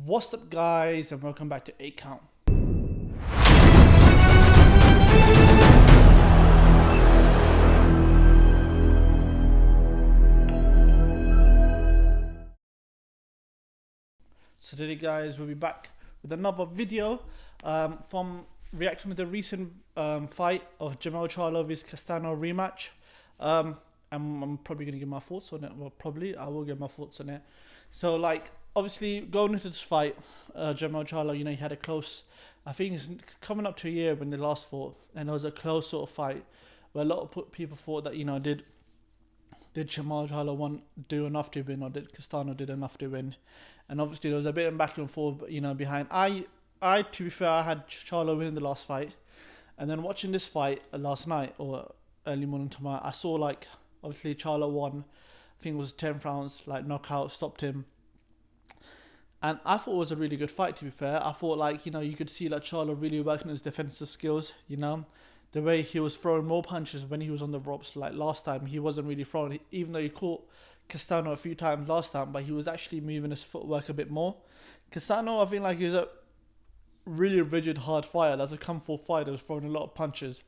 What's up guys, and welcome back to 8 Count. So today guys, we'll be back with another video from reacting to the recent fight of Charlo vs Castano rematch. I'm probably going to give my thoughts on it. Well, probably I will give my thoughts on it. So like, obviously going into this fight, Charlo, he had a close, I think it's coming up to a year when they last fought, and it was a close sort of fight where a lot of people thought that, did Charlo do enough to win, or did Castano did enough to win? And obviously there was a bit of back and forth, behind. I to be fair, I had Charlo winning the last fight, and then watching this fight last night or early morning tomorrow, I saw like obviously Charlo won. I think it was 10 rounds, like knockout, stopped him. And I thought it was a really good fight, to be fair. I thought like, you could see like Charlo really working his defensive skills, the way he was throwing more punches when he was on the ropes. Like last time, he wasn't really throwing, even though he caught Castano a few times last time, but he was actually moving his footwork a bit more. Castano, I think like he's a really rigid, hard fighter. That's a kung fu fighter who's throwing a lot of punches,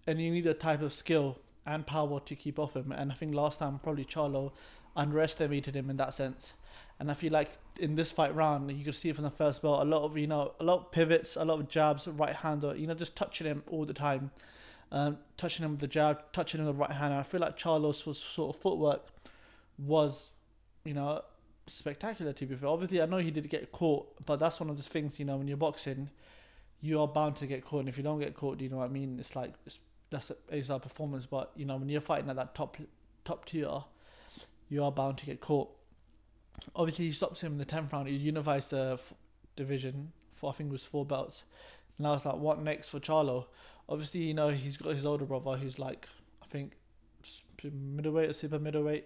and you need a type of skill and power to keep off him. And I think last time probably Charlo underestimated him in that sense. And I feel like in this fight round, you could see from the first bell, a lot of pivots, a lot of jabs, right hander, just touching him all the time, touching him with the jab, touching him with the right hand. And I feel like Charlo's sort of footwork was, spectacular, to be fair. Obviously, I know he did get caught, but that's one of those things, when you're boxing, you are bound to get caught. And if you don't get caught, do you know what I mean? It's like, that's our performance. But, when you're fighting at that top tier, you are bound to get caught. Obviously, he stops him in the 10th round. He unifies the division for, I think it was 4 belts. Now it's like, what next for Charlo? Obviously, he's got his older brother who's like, I think, middleweight or super middleweight.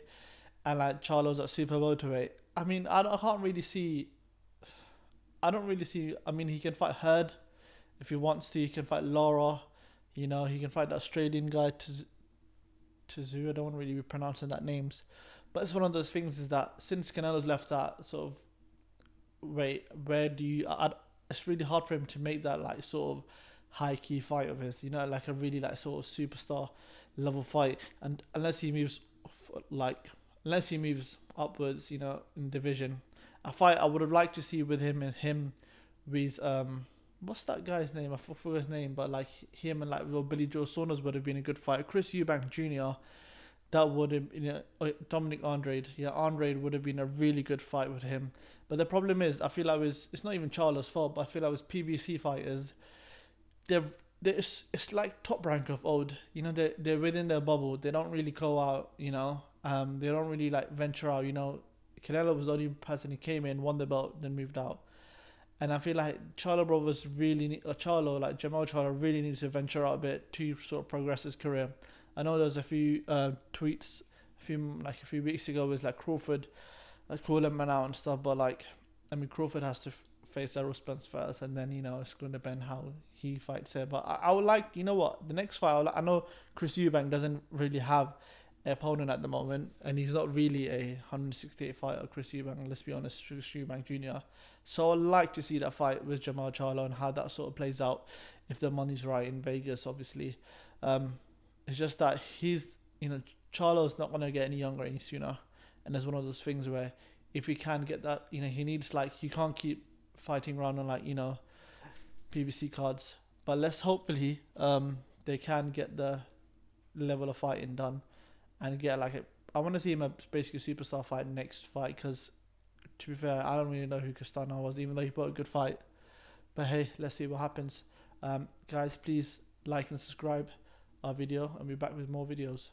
And like Charlo's at super welterweight. I mean, I don't really see. I mean, he can fight Hurd if he wants to. He can fight Laura. He can fight the Australian guy, Tzu. I don't want to really be pronouncing that names. But it's one of those things is that since Canelo's left that sort of weight, where do you... it's really hard for him to make that like sort of high key fight of his, like a really like sort of superstar level fight. And unless he moves upwards, in division. A fight I would have liked to see with him with what's that guy's name? I forgot his name, but like him and like Billy Joe Saunders would have been a good fight. Chris Eubank Jr., that would have, Dominic Andrade. Yeah, Andrade would have been a really good fight with him. But the problem is, I feel like it's not even Charlo's fault, but I feel like with PBC fighters, it's like Top Rank of old. They're within their bubble. They don't really go out. They don't really like venture out. Canelo was the only person who came in, won the belt, then moved out. And I feel like Charlo brothers Jamal Charlo really needs to venture out a bit to sort of progress his career. I know there was a few tweets a few weeks ago with like Crawford, calling him out and stuff. But like, I mean, Crawford has to face Errol Spence first, and then it's going to depend how he fights here. But I would like, the next fight. I know Chris Eubank doesn't really have an opponent at the moment, and he's not really a 168 fighter, Chris Eubank. Let's be honest, Chris Eubank Jr. So I'd like to see that fight with Jamal Charlo and how that sort of plays out if the money's right in Vegas, obviously. It's just that Charlo's not going to get any younger any sooner. And there's one of those things where if he can get that, he needs he can't keep fighting around on PBC cards. But let's hopefully they can get the level of fighting done and get I want to see him a basically superstar fight next fight, because to be fair, I don't really know who Castano was, even though he put a good fight. But hey, let's see what happens. Guys, please like and subscribe our video, and we'll be back with more videos.